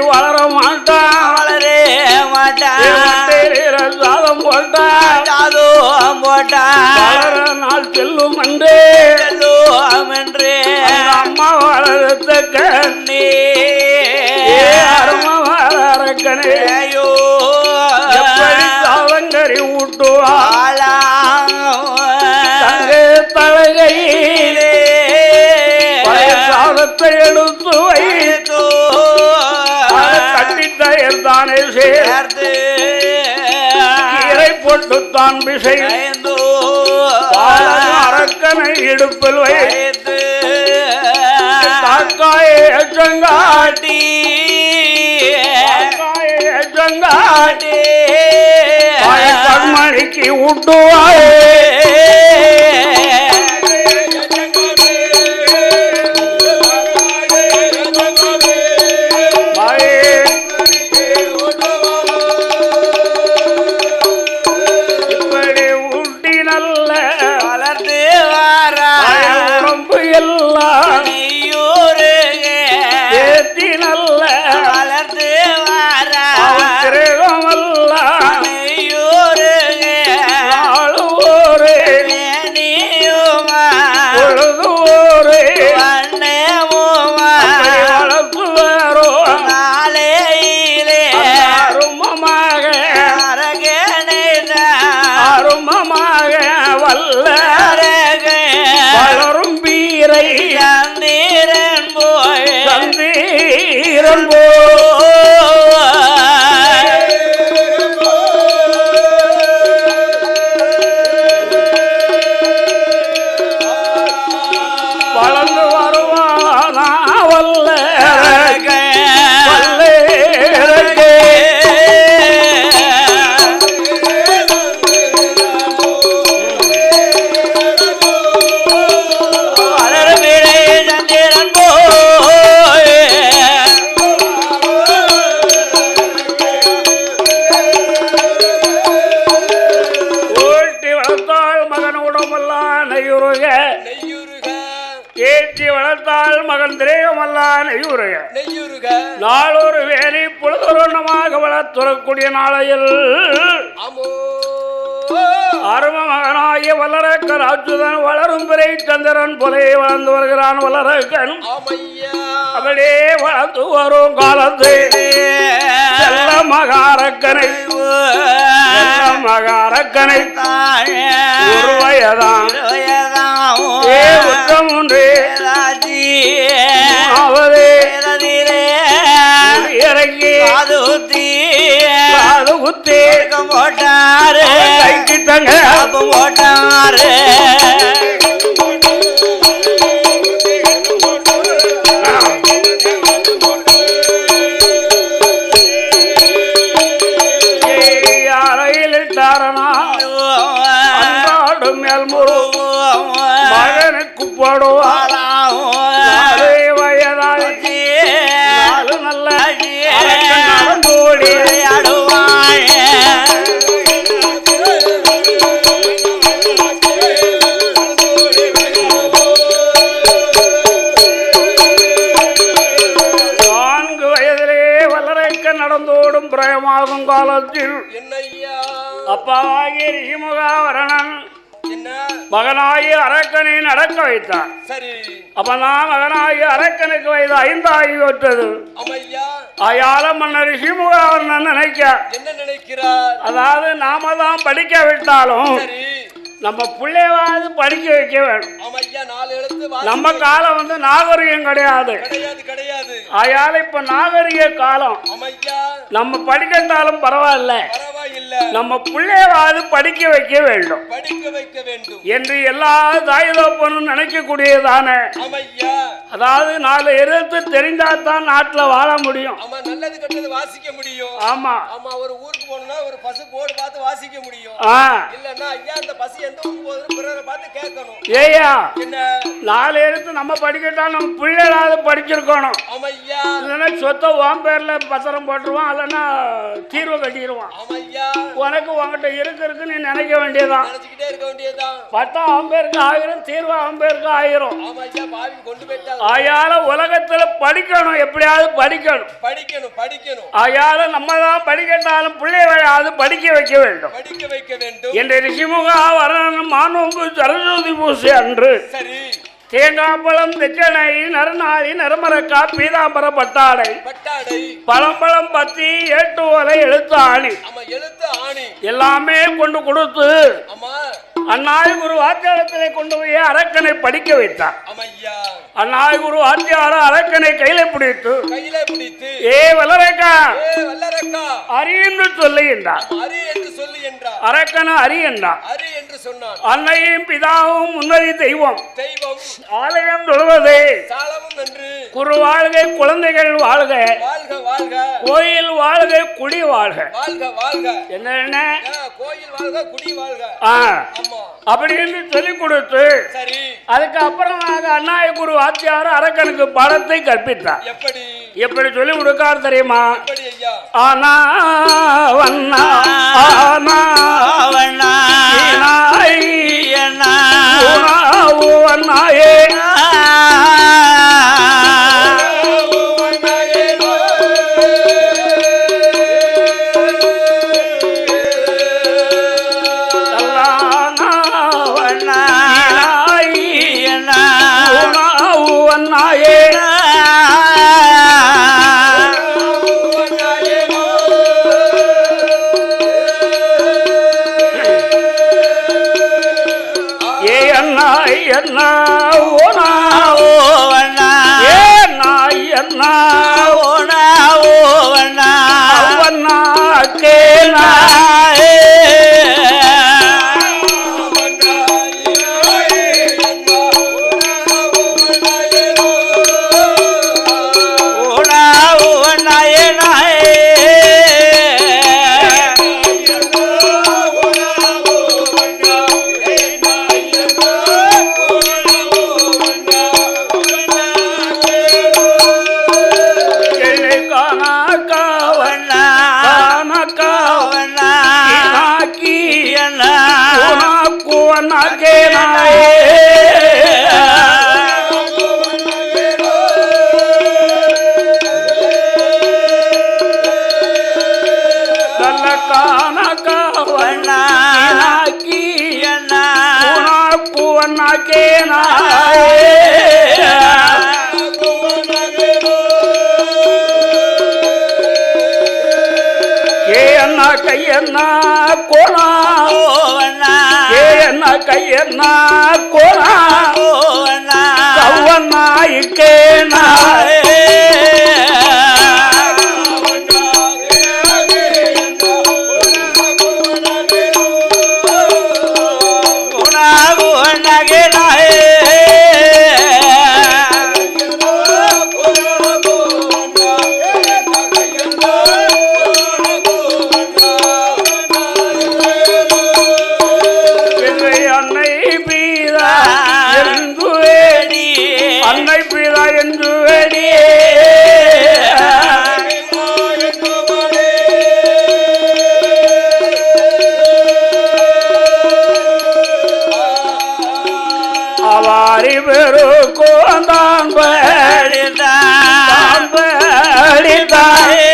வளர மாட்டான், வளரே மாட்டான், சாதம் போட்டான், வளர நாள் செல்லும் என்று அம்மா வளர்த்த கண்ணே அருமா வளரக்கனே எப்படி சாதங்கறி ஊட்டுவாள் தங்க தலகையிலே சாதத்தை எடுத்து வைத்து கட்டி தயர்தானே சேர்த்து கீரை போட்டுத்தான் பிசை அரக்கனை இடுப்பில் வைத்து தாக்காயை எச்சங்காட்டி கண்மணிக்கு ஊட்டுவாயே நெய்யுரைய நெய்யுருக நாளொரு வேலி பொழுதொருணமாக வளர்த்துறக்கூடிய நாளையில் அமோ அரும மகனாகிய வல்லரக்கர் அச்சுதன் வளரும் பிறை சந்திரன் போலே வளர்ந்து வருகிறான் வல்லரக்கன் அப்படியே வளர்ந்து வரும் காலத்தை செல்ல மகாரக்கனை மகாரக்கனை ஒரு வயதான் உத்தம் ஒன்று இறங்கி அது குத்தி போட்டாரு கைக்கு தங்க போட்டாரு அறையில் இட்டாரனா அன்றாடும் மேல் முழு மகனுக்கு போடுவார் வயதாகி நல்ல நடந்தோடி நடந்தோடும் பிரயமாகும் காலத்தில் அப்பாவாகிய ரிஷிமுகாவரணன் மகனாகி அரக்கனை நடக்க வைத்தார். அப்பதான் மகனாகி அரக்கனுக்கு வயது 5 ஆகிவிட்டது. ஆயால மன்னர் ரிஷிமுகாவரணன் நினைக்கிறார், அதாவது நாம தான் படிக்க விட்டாலும் நம்ம பிள்ளைவாது படிக்க வைக்க வேணும். நம்ம காலம் வந்து நாகரிகம் கிடையாது. ஆயால இப்ப நாகரிக காலம். நம்ம படிக்கட்டாலும் பரவாயில்ல, நம்ம பிள்ளைவாது படிக்க வைக்க வேண்டும் என்று எல்லா தாயுதப்பனும் நினைக்கக்கூடியதானே. அதாவது 4 எழுத்து தெரிந்தாதான் நாட்டுல வாழ முடியும். ஆமா, ஒரு ஊருக்கு போனா ஒரு பசு போர்டு பார்த்து வாசிக்க முடியும். இல்லன்னா ஐயா அந்த பசு ஏயா 4 எழுத்து நம்ம படிக்கட்டாலும் நம்ம பிள்ளைகளாவது படிச்சிருக்கணும். இல்லைன்னா சொத்தை உன் பேர்ல பத்திரம் போட்டுருவான், இல்லைன்னா தீர்வு கட்டிடுவான். உனக்கு உங்ககிட்ட இருக்கு நீ நினைக்க வேண்டியதான். பட்டா அவன் பேருக்கு 1000, தீர்வு அவன் பேருக்கு 1000. ஆயால உலகத்துல படிக்கணும், எப்படியாவது படிக்கணும். ஆயால நம்ம தான் படிக்கட்டாலும் பிள்ளைகளாவது படிக்க வைக்க வேண்டும் என்று ரிஷிமுகா வரணன் மானோம்பு சரஸ்வதி பூசை அன்று தேங்காப்பழம் தெச்சனை நறுநாளி நறுமரக்கா பீதாம்பர பட்டாடை பழம்பழம் பத்தி 8 ஓலை எழுத்து ஆணி எல்லாமே கொண்டு கொடுத்து அந்நாய் குரு வாத்தியாரத்திலே கொண்டு போய் அரக்கனை படிக்க வைத்தார். அந்நாய் குரு வாத்தியார அரக்கனை கையில பிடித்து ஏ வல்லரக்கா அரி என்று சொல்லி என்றார். அரக்கனை அரி என்றார். அன்னையும் பிதாவும் முன்னறி தெய்வம் ஆலயம் தொழுவதே குரு வாழ்க, குழந்தைகள் வாழ்க, கோயில் வாழ்க, குடி வாழ்க. என்ன அப்படின்னு சொல்லிக் கொடுத்து அதுக்கு அப்புறமாக அண்ணாய குரு வாத்தியார் அரக்கனுக்கு பாடத்தை கற்பித்தார். எப்படி சொல்லி கொடுக்கார் தெரியுமா? ஆனா வண்ணா ஆனா வண்ணா அண்ணாயே கோணா கோவண்ணா ஏ என்ன கை என்ன கோணா கோவண்ணா கவ்வண்ணா இக்கேனா அன்னை பீதா என்று வேடியே அவாரி பெரு கோந்தான் படித்தான் படித்தாயே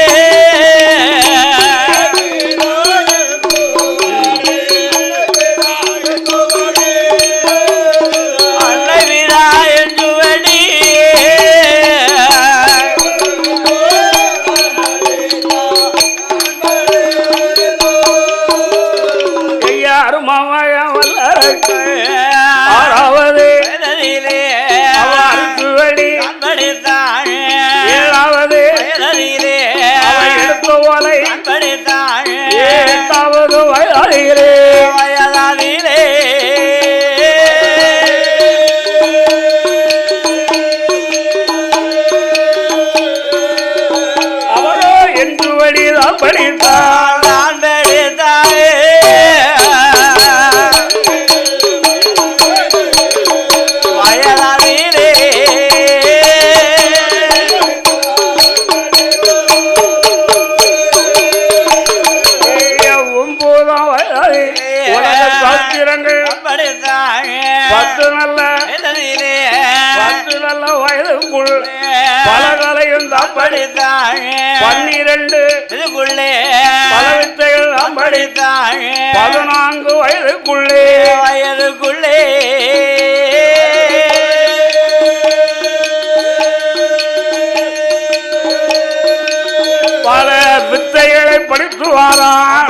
ஆறாவது ஏழாவது எடுத்த ஓலை எட்டாவது வயதிலே அவரோ என்று வழிதான் படித்தார் பத்து நல்ல வயதுக்குள் பலகலையும் தான் படித்தாங்க 12 பல வித்தைகள் தான் படித்தாங்க 14 வயதுக்குள்ளே பல வித்தைகளை படித்து வாராயே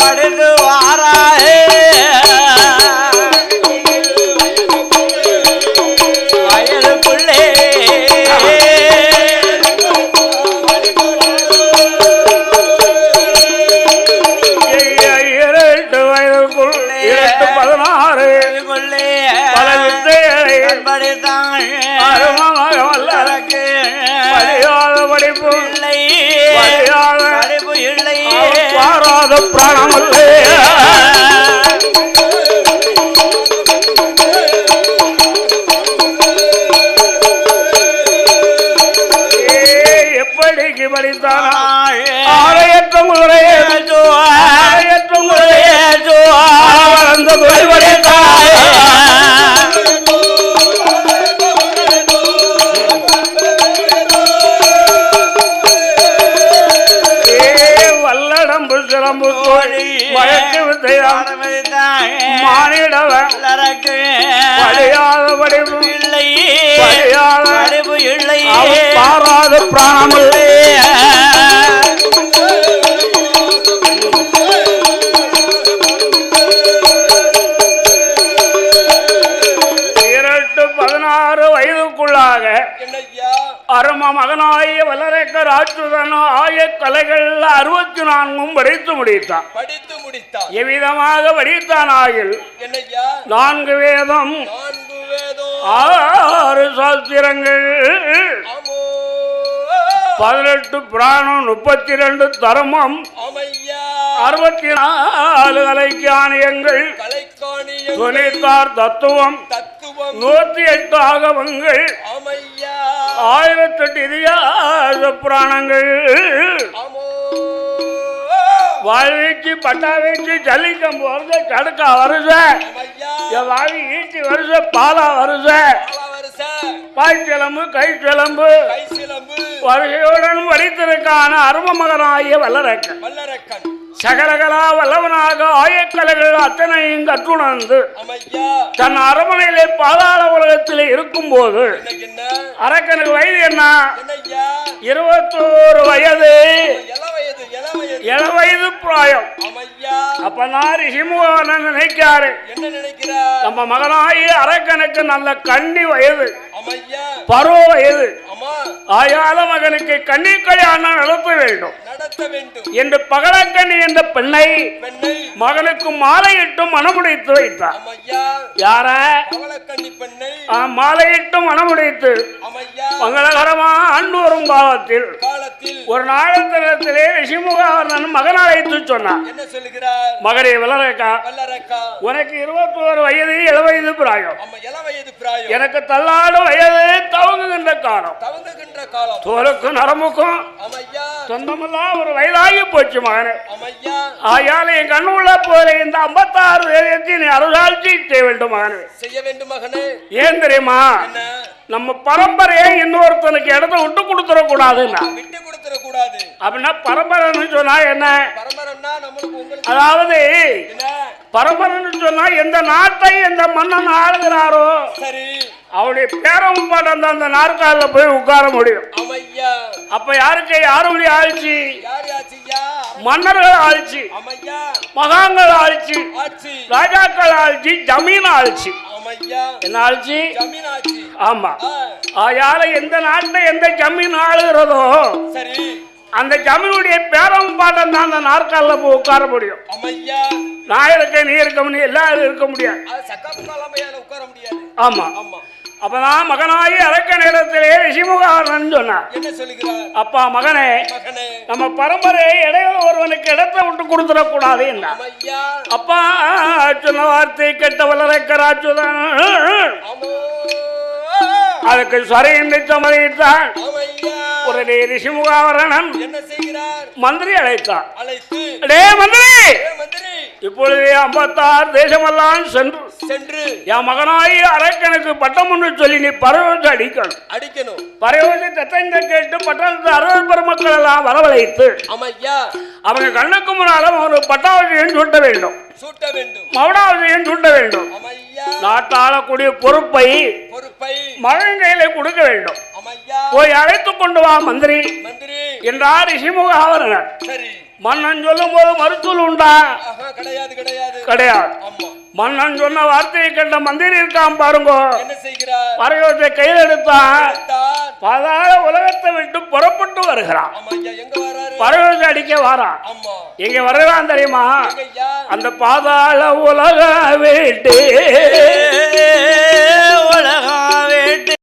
பாராத பிராணமல்லே எப்படிக்கு படித்தானா ஆரையற்ற முறையே வளர்ந்த படித்தாய் சிலம்பு தோழி மயக்கு வித்தையான் மானிடவன் படியாத படிப்பு இல்லை பாராத பிராணமில்லை வயதுக்குள்ளாக அரும மகனாய வல்லரக்கர் ஆற்றுதன் ஆய கலைகள் 64 படித்து முடித்தான். எவ்விதமாக படித்தான் ஆகில் 4 வேதம் 6 சாஸ்திரங்கள் 18 புராணம் 32 தர்மம் 64 கலைக்காணியங்கள் 96 தத்துவம் 108 ஆகவங்கள் 1008 இதிகாச புராணங்கள் வாழ்வீச்சு பட்டா வீச்சு ஜல்லிக்கம்பு வருஷ கடுக்கா வருஷ வாவி ஈட்டி வருஷ பாலா வருஷ பாய்ச்சிலம்பு கை சிலம்பு வருகையுடன் வடித்திருக்கான அரும மகனாகிய வல்லரக்கன் சகலகலா வல்லவனாக ஆயக்கலைகள் அத்தனையும் கற்றுணர்ந்து தன் அரமனையிலே பாதாள உலகத்திலே இருக்கும் போது அரக்கனுக்கு வயது என்ன? 21 வயது. இளவயது பிராயம். அப்பதான் ரிஷிமுகவர்ணன் நினைக்காரு, என்ன நினைக்கிறார்? நம்ம மகனாகி அரக்கனுக்கு நல்ல கன்னி வயது, ஆமையா, பருவ வயது, ஆமா, ஆயால மகனுக்கு கன்னி கல்யாணம் நடத்த வேண்டும் நடத்த வேண்டும் என்று பகலக்கண்ணி என்ற பெண்ணை பெண்ணை மகனுக்கு மாலையிட்டு மணமுடித்து வைத்தார். ஆமையா, யார? பவளக்கண்ணி பெண்ணை மாலையிட்டு மணமுடித்து ஆமையா, மங்களகரமா ஆண்டு வரும் காலத்தில் காலத்தில் ஒரு நாளத்திலே ரிஷிமுகவர்ணன் மகன் அழைத்து சொன்னார். என்ன சொல்லுகிறார்? மகனே வளரக்கா, வல்லரக்கா, உனக்கு 21 வயது 7 வயது பிராயம், ஆமா, இள வயது பிராயம், எனக்கு தள்ளாடும் வயது தவங்குகின்ற காலம், தவங்குகின்ற காலம், தோலுக்கும் நரம்புக்கும் ஆமையா, சொந்தமெல்லாம் ஒரு வயதாகி போச்சு மகனே. ஆமையா, ஆயால என் கண்ணு உள்ள போல இந்த 56 தேதியத்தை நீ அருளாட்சி செய்ய வேண்டும் மகனே. செய்ய வேண்டும் மகனே. ஏன் தெரியுமா? என்ன? நம்ம பரம்பரையை இன்னொருத்தனுக்கு இடத்த விட்டு கொடுத்துடக்கூடாதுன்னா. விட்டு கொடுத்துட கூடாது அப்படின்னா பரம்பரைன்னு சொன்னா என்ன? பரம்பரைன்னா நம்மளுக்கு உங்களுக்கு அதாவது என்ன? பரம்பரைன்னு சொன்னா எந்த நாட்டை எந்த மன்னன் ஆளுகிறாரோ சரி, அவருடைய பேரம் பாட்டம் அந்த நாற்காலில் போய் உட்கார முடியும். ஆமையா, அப்ப யாருடைய ஆட்சி? யார் ஆட்சியா? மன்னர்கள் ஆட்சி, ஆமையா, மகாங்கள் ஆட்சி, ஆட்சி, ராஜாக்கள் ஆட்சி, ஜமீன் ஆட்சி. ஆமையா, என்ன ஆட்சி? ஜமீன் ஆட்சி. ஆமா. ஆயால எந்த நாட்டை எந்த ஜமீன் ஆளுகிறதோ சரி, அந்த ஜமீனுடைய பேரம் பாட்டம் தான் அந்த நாற்காலில் போய் உட்கார முடியும். ஆமையா, நான் இருக்க, நீ இருக்க முடியும், எல்லாரும் இருக்க முடியாது. அது சக்கப்புக்காலாமையால உட்கார முடியாது. ஆமா. ஆமா. அப்பதான் மகனாகி அரக்க நேரத்திலே ரிஷிமுகவர்ணன் சொன்னார். என்ன சொல்லுகிறார்? அப்பா மகனே, மகனே, நம்ம பரம்பரையை இடையில ஒருவனுக்கு இடத்தை விட்டு கொடுத்துடக்கூடாது என்ன. ஆமையா, அப்பா சொன்ன வார்த்தை கெட்ட வளரக்கராச்சுதான் ஆமோ, அதுக்கு சரி என்று சம்மதித்தான். ஆமையா, உடனே ரிஷிமுகவர்ணன் என்ன செய்கிறார்? மந்திரி அழைத்தான். அழைத்து, டே மந்திரி, ஏ மந்திரி, இப்பொழுது 56 தேசமெல்லாம் சென்று சென்று என் மகனாகி அரக்கனுக்கு பட்டம் ஒன்று சொல்லி நீ பரவச்சு அடிக்கணும். அடிக்கணும். பரவச்சு தத்தைந்த கேட்டு பட்டணத்து 60 பெருமக்கள் எல்லாம் வரவழைத்து ஆமையா, அவங்க கண்ணுக்கு முன்னாலும் ஒரு பட்டாவசியம் சூட்ட வேண்டும், சூட்ட வேண்டும், மௌனாவசியம் சூட்ட வேண்டும். ஆமையா, நாட்டாளக்கூடிய பொறுப்பை பொறுப்பை மகன் கையில கொடுக்க வேண்டும். ஆமையா, போய் அழைத்து கொண்டு வா மந்திரி மந்திரி என்றார் ரிஷிமுகவர்ணன். சரி, மன்னன் சொல்லும் போது மறுத்தல் உண்டா? ஆஹா, கிடையாது கிடையாது கிடையாது. ஆமா. மன்னன் சொன்ன வார்த்தையை கேட்ட மந்திரி இருக்கான் பாருங்க, என்ன செய்கிறார்? பரவத்தை கையில் எடுத்தான். தான். பாதாள உலகத்தை விட்டு புறப்பட்டு வருகிறான். ஆமாய்யா, எங்க வராரு? பரவத்தை அடிக்க வாரான். ஆமா. எங்க வருகிறான் தெரியுமா? எங்கய்யா? அந்த பாதாள உலக விட்டு